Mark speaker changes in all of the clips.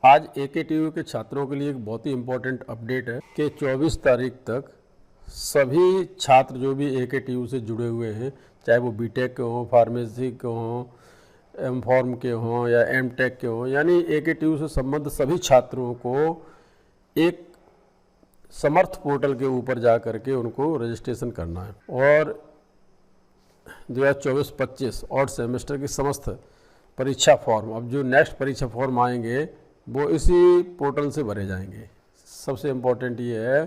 Speaker 1: आज AKTU के छात्रों के लिए एक बहुत ही इम्पोर्टेंट अपडेट है कि 24 तारीख तक सभी छात्र जो भी AKTU से जुड़े हुए हैं, चाहे वो बीटेक के हों, फार्मेसी के हों, एमफॉर्म के हों या एमटेक के हों, यानी AKTU से संबद्ध सभी छात्रों को एक समर्थ पोर्टल के ऊपर जा करके उनको रजिस्ट्रेशन करना है और 2024-25 और सेमेस्टर की समस्त परीक्षा फॉर्म, अब जो नेक्स्ट परीक्षा फॉर्म आएंगे वो इसी पोर्टल से भरे जाएंगे। सबसे इम्पोर्टेंट ये है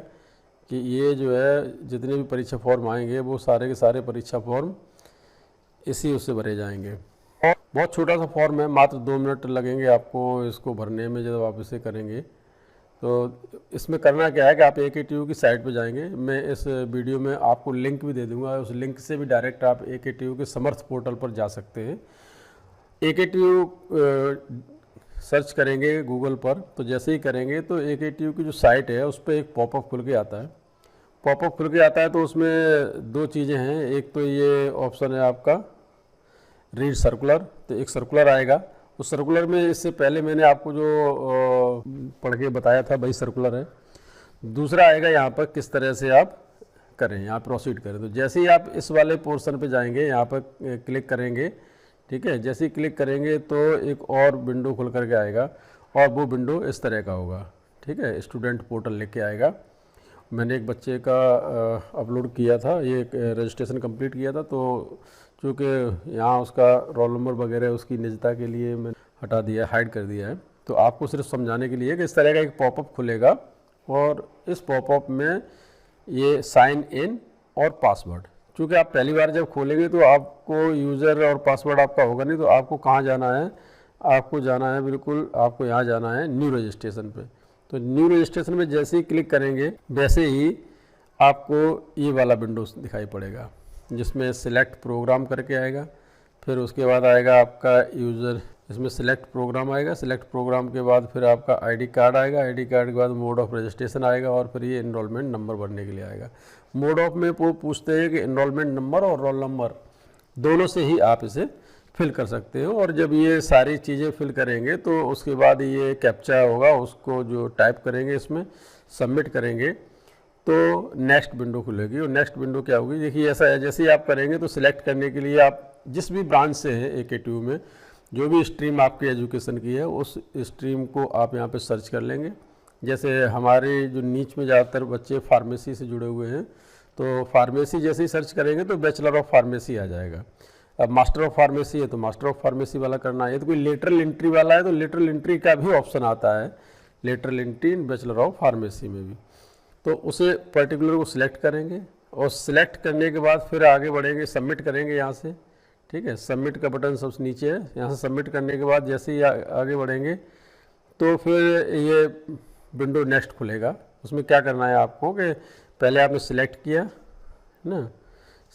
Speaker 1: कि ये जो है जितने भी परीक्षा फॉर्म आएंगे वो सारे के सारे परीक्षा फॉर्म इसी उससे भरे जाएंगे। और बहुत छोटा सा फॉर्म है, मात्र 2 मिनट लगेंगे आपको इसको भरने में जब आप इसे करेंगे। तो इसमें करना क्या है कि आप AKTU की साइट पे जाएंगे, मैं इस वीडियो में आपको लिंक भी दे दूंगा, उस लिंक से भी डायरेक्ट आप AKTU के समर्थ पोर्टल पर जा सकते हैं। AKTU सर्च करेंगे गूगल पर, तो जैसे ही करेंगे तो AKTU की जो साइट है उस पर एक पॉपअप खुल के आता है। पॉपअप खुल के आता है तो उसमें 2 चीज़ें हैं, एक तो ये ऑप्शन है आपका रीड सर्कुलर, तो एक सर्कुलर आएगा। उस सर्कुलर में इससे पहले मैंने आपको जो पढ़ के बताया था वही सर्कुलर है। दूसरा आएगा यहाँ पर किस तरह से आप करें, यहाँ प्रोसीड करें। तो जैसे ही आप इस वाले पोर्शन पे जाएंगे, यहाँ पर क्लिक करेंगे, ठीक है, जैसे ही क्लिक करेंगे तो एक और विंडो खुल करके आएगा और वो विंडो इस तरह का होगा, ठीक है, स्टूडेंट पोर्टल लेके आएगा। मैंने एक बच्चे का अपलोड किया था, ये रजिस्ट्रेशन कंप्लीट किया था, तो चूँकि यहाँ उसका रोल नंबर वगैरह उसकी निजता के लिए मैंने हटा दिया, हाइड कर दिया है। तो आपको सिर्फ समझाने के लिए कि इस तरह का एक पॉपअप खुलेगा और इस पॉपअप में ये साइन इन और पासवर्ड, चूँकि आप पहली बार जब खोलेंगे तो आपको यूज़र और पासवर्ड आपका होगा नहीं, तो आपको कहाँ जाना है, आपको जाना है बिल्कुल, आपको यहाँ जाना है न्यू रजिस्ट्रेशन पे। तो न्यू रजिस्ट्रेशन में जैसे ही क्लिक करेंगे वैसे ही आपको ये वाला विंडो दिखाई पड़ेगा जिसमें सिलेक्ट प्रोग्राम करके आएगा। फिर उसके बाद आएगा आपका यूज़र, इसमें सिलेक्ट प्रोग्राम आएगा। सिलेक्ट प्रोग्राम के बाद फिर आपका ID कार्ड आएगा। ID कार्ड के बाद मोड ऑफ रजिस्ट्रेशन आएगा और फिर ये इनरोलमेंट नंबर भरने के लिए आएगा। मोड ऑफ में वो पूछते हैं कि इनरोलमेंट नंबर और रोल नंबर दोनों से ही आप इसे फिल कर सकते हो। और जब ये सारी चीज़ें फिल करेंगे तो उसके बाद ये कैप्चा होगा, उसको जो टाइप करेंगे इसमें सबमिट करेंगे तो नेक्स्ट विंडो खुलेगी। और नेक्स्ट विंडो क्या होगी, देखिए ऐसा है, जैसे ही आप करेंगे तो सिलेक्ट करने के लिए आप जिस भी ब्रांच से हैं AKTU में, जो भी स्ट्रीम आपकी एजुकेशन की है उस स्ट्रीम को आप यहाँ पे सर्च कर लेंगे। जैसे हमारे जो नीच में ज़्यादातर बच्चे फार्मेसी से जुड़े हुए हैं, तो फार्मेसी जैसे ही सर्च करेंगे तो बैचलर ऑफ फार्मेसी आ जाएगा। अब मास्टर ऑफ फार्मेसी है तो मास्टर ऑफ फार्मेसी वाला करना है, तो कोई लेटरल एंट्री वाला है तो लेटरल एंट्री का भी ऑप्शन आता है, lateral entry in bachelor of pharmacy में भी। तो उसे पर्टिकुलर को सिलेक्ट करेंगे और सिलेक्ट करने के बाद फिर आगे बढ़ेंगे, सबमिट करेंगे यहाँ से, ठीक है, सबमिट का बटन सबसे नीचे है। यहाँ से सबमिट करने के बाद जैसे ही आगे बढ़ेंगे तो फिर ये विंडो नेक्स्ट खुलेगा। उसमें क्या करना है आपको कि पहले आपने सिलेक्ट किया ना,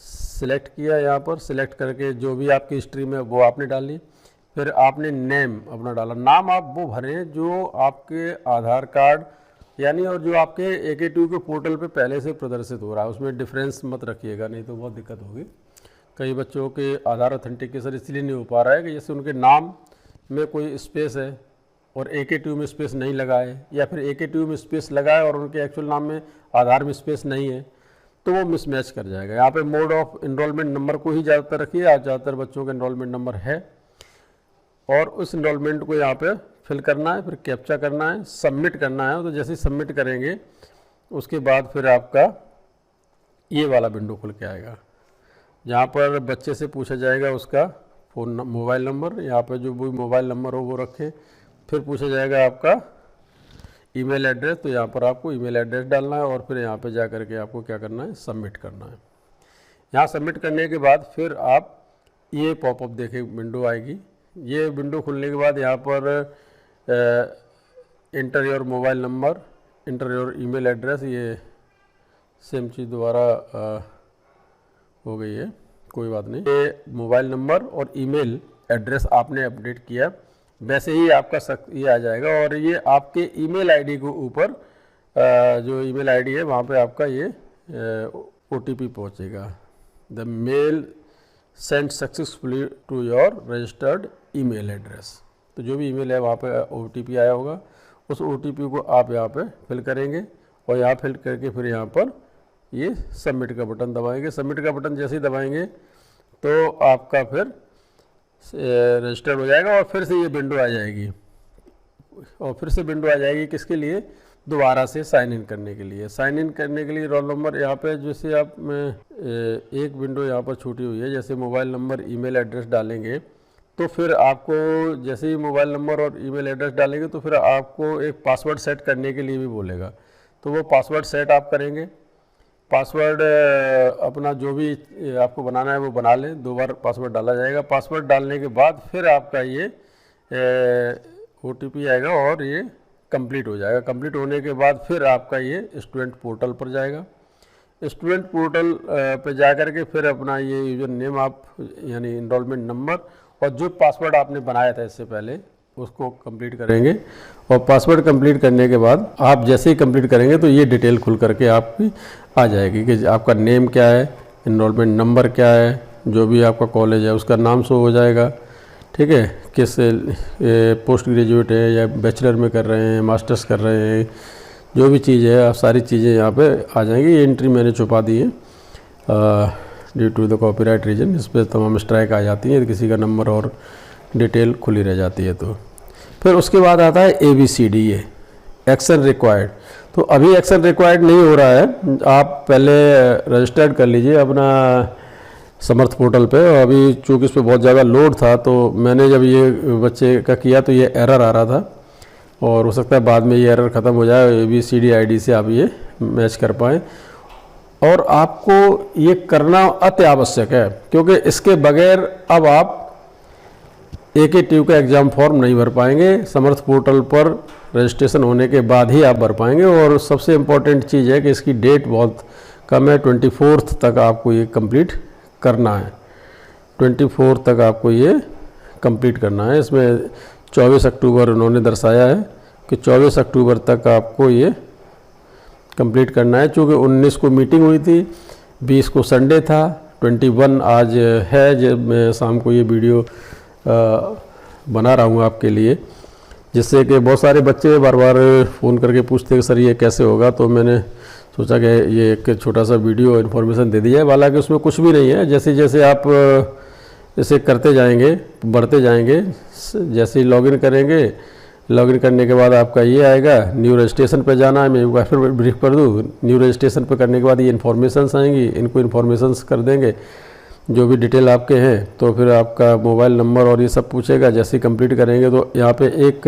Speaker 1: सिलेक्ट किया, यहाँ पर सिलेक्ट करके जो भी आपकी स्ट्रीम है वो आपने डाली। फिर आपने नेम अपना डाला, नाम आप वो भरें जो आपके आधार कार्ड यानी और जो आपके AKTU के पोर्टल पे पहले से प्रदर्शित हो रहा है, उसमें डिफरेंस मत रखिएगा, नहीं तो बहुत दिक्कत होगी। कई बच्चों के आधार ऑथेंटिकेशन इसलिए नहीं हो पा रहा है कि जैसे उनके नाम में कोई स्पेस है और AKTU में स्पेस नहीं लगा है, या फिर AKTU में स्पेस लगा है और उनके एक्चुअल नाम में आधार में स्पेस नहीं है, तो वो मिसमैच कर जाएगा। यहाँ पे मोड ऑफ इनरोलमेंट नंबर को ही ज़्यादातर रखिए, आज ज़्यादातर बच्चों का इनरोलमेंट नंबर है और उस इनरोलमेंट को यहाँ पे फिल करना है, फिर कैप्चा करना है, सबमिट करना है। तो जैसे ही सबमिट करेंगे उसके बाद फिर आपका ये वाला विंडो खुल के आएगा, जहाँ पर बच्चे से पूछा जाएगा उसका मोबाइल नंबर, यहाँ पर जो भी मोबाइल नंबर हो वो रखें। फिर पूछा जाएगा आपका ईमेल एड्रेस, तो यहाँ पर आपको ईमेल एड्रेस डालना है और फिर यहाँ पे जा करके आपको क्या करना है, सबमिट करना है। यहाँ सबमिट करने के बाद फिर आप ये पॉपअप देखें, विंडो आएगी। ये विंडो खुलने के बाद यहाँ पर inter your mobile number, inter your email address, ये सेम चीज़ दोबारा हो गई है, कोई बात नहीं। ये मोबाइल नंबर और ईमेल एड्रेस आपने अपडेट किया, वैसे ही आपका ये आ जाएगा और ये आपके ईमेल आईडी के ऊपर जो ईमेल आईडी है वहाँ पे आपका ये OTP पहुँचेगा, the mail send successfully to your registered email address. तो जो भी ईमेल है वहाँ पे OTP आया होगा, उस OTP को आप यहाँ पे फिल करेंगे और यहाँ फिल करके फिर यहाँ पर ये सबमिट का बटन दबाएंगे। सबमिट का बटन जैसे ही दबाएंगे तो आपका फिर रजिस्टर्ड हो जाएगा और फिर से ये विंडो आ जाएगी, और फिर से विंडो आ जाएगी किसके लिए, दोबारा से साइन इन करने के लिए। साइन इन करने के लिए रोल नंबर यहाँ पे जैसे आप एक विंडो यहाँ पर छूटी हुई है, जैसे मोबाइल नंबर ईमेल एड्रेस डालेंगे तो फिर आपको जैसे ही मोबाइल नंबर और ईमेल एड्रेस डालेंगे तो फिर आपको एक पासवर्ड सेट करने के लिए भी बोलेगा, तो वो पासवर्ड सेट आप करेंगे। पासवर्ड अपना जो भी आपको बनाना है वो बना लें, 2 बार पासवर्ड डाला जाएगा। पासवर्ड डालने के बाद फिर आपका ये OTP आएगा और ये कंप्लीट हो जाएगा। कंप्लीट होने के बाद फिर आपका ये स्टूडेंट पोर्टल पर जाएगा। स्टूडेंट पोर्टल पे जा कर के फिर अपना ये यूजर नेम आप यानी इनरोलमेंट नंबर और जो पासवर्ड आपने बनाया था इससे पहले उसको कंप्लीट करेंगे। और पासवर्ड कंप्लीट करने के बाद आप जैसे ही कंप्लीट करेंगे तो ये डिटेल खुल करके आपकी आ जाएगी कि आपका नेम क्या है, इनरोलमेंट नंबर क्या है, जो भी आपका कॉलेज है उसका नाम शो हो जाएगा, ठीक है, किस पोस्ट ग्रेजुएट है या बैचलर में कर रहे हैं, मास्टर्स कर रहे हैं, जो भी चीज़ है सारी चीज़ें यहाँ पे आ जाएंगी। ये एंट्री मैंने छुपा दी है due to the copyright reason, इस पर तमाम स्ट्राइक आ जाती है, किसी का नंबर और डिटेल खुली रह जाती है। तो फिर उसके बाद आता है ABCD एक्शन रिक्वायर्ड। तो अभी एक्शन रिक्वायर्ड नहीं हो रहा है, आप पहले रजिस्टर्ड कर लीजिए अपना समर्थ पोर्टल पे। और अभी चूँकि इस पर बहुत ज़्यादा लोड था तो मैंने जब ये बच्चे का किया तो ये एरर आ रहा था, और हो सकता है बाद में ये एरर ख़त्म हो जाए, ABCD ID से आप ये मैच कर पाएँ। और आपको ये करना अति आवश्यक है, क्योंकि इसके बगैर अब आप AKTU का एग्ज़ाम फॉर्म नहीं भर पाएंगे। समर्थ पोर्टल पर रजिस्ट्रेशन होने के बाद ही आप भर पाएंगे। और सबसे इम्पॉर्टेंट चीज़ है कि इसकी डेट बहुत कम है, 24 तक आपको ये कंप्लीट करना है। 24 तक आपको ये कंप्लीट करना है। इसमें 24 अक्टूबर उन्होंने दर्शाया है कि 24 अक्टूबर तक आपको ये कंप्लीट करना है। चूँकि 19 को मीटिंग हुई थी, 20 को संडे था, 21 आज है, जब मैं शाम को ये वीडियो बना रहा हूँ आपके लिए, जिससे कि बहुत सारे बच्चे बार बार फ़ोन करके पूछते हैं कि सर ये कैसे होगा। तो मैंने सोचा कि ये एक छोटा सा वीडियो इन्फॉर्मेशन दे दी है। हालांकि उसमें कुछ भी नहीं है, जैसे जैसे आप इसे करते जाएंगे, बढ़ते जाएंगे, जैसे ही लॉगिन करेंगे, लॉगिन करने के बाद आपका ये आएगा न्यू रजिस्ट्रेशन पर जाना है। मैं एक बार फिर ब्रीफ कर दूँ, न्यू रजिस्ट्रेशन पर करने के बाद ये इन्फॉर्मेशंस आएंगी, इनको इन्फॉर्मेशंस कर देंगे जो भी डिटेल आपके हैं। तो फिर आपका मोबाइल नंबर और ये सब पूछेगा। जैसे ही कंप्लीट करेंगे तो यहाँ पे एक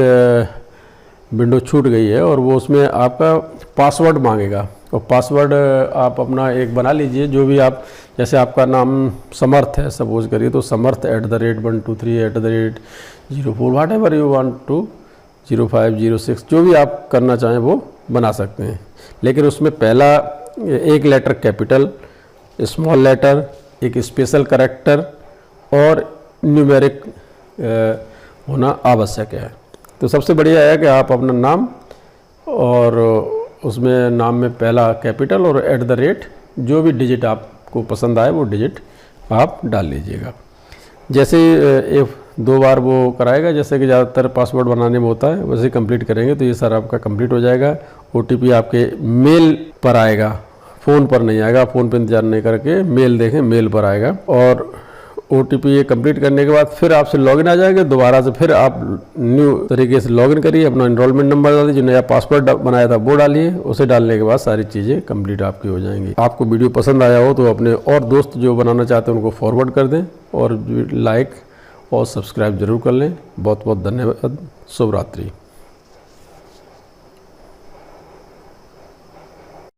Speaker 1: विंडो छूट गई है और वो उसमें आपका पासवर्ड मांगेगा। और पासवर्ड आप अपना एक बना लीजिए, जो भी आप, जैसे आपका नाम समर्थ है सपोज करिए, तो समर्थ @123 वाट एवर यू वांट टू 0506 जो भी आप करना चाहें वो बना सकते हैं। लेकिन उसमें पहला एक लेटर कैपिटल, स्मॉल लेटर, एक स्पेशल करैक्टर और न्यूमेरिक होना आवश्यक है। तो सबसे बढ़िया है कि आप अपना नाम और उसमें नाम में पहला कैपिटल और @ जो भी डिजिट आपको पसंद आए वो डिजिट आप डाल लीजिएगा। जैसे 2 बार वो कराएगा, जैसे कि ज़्यादातर पासवर्ड बनाने में होता है, वैसे कंप्लीट करेंगे तो ये सारा आपका कंप्लीट हो जाएगा। OTP आपके मेल पर आएगा, फ़ोन पर नहीं आएगा। फ़ोन पर इंतजार नहीं करके मेल देखें, मेल पर आएगा। और OTP ये कंप्लीट करने के बाद फिर आपसे लॉगिन आ जाएगा। दोबारा से फिर आप न्यू तरीके से लॉगिन करिए, अपना इनरोलमेंट नंबर डालिए, जो नया पासवर्ड बनाया था वो डालिए। उसे डालने के बाद सारी चीज़ें कंप्लीट आपकी हो जाएंगी। आपको वीडियो पसंद आया हो तो अपने और दोस्त जो बनाना चाहते हैं उनको फॉरवर्ड कर दें और लाइक और सब्सक्राइब जरूर कर लें। बहुत बहुत धन्यवाद। शुभ रात्रि।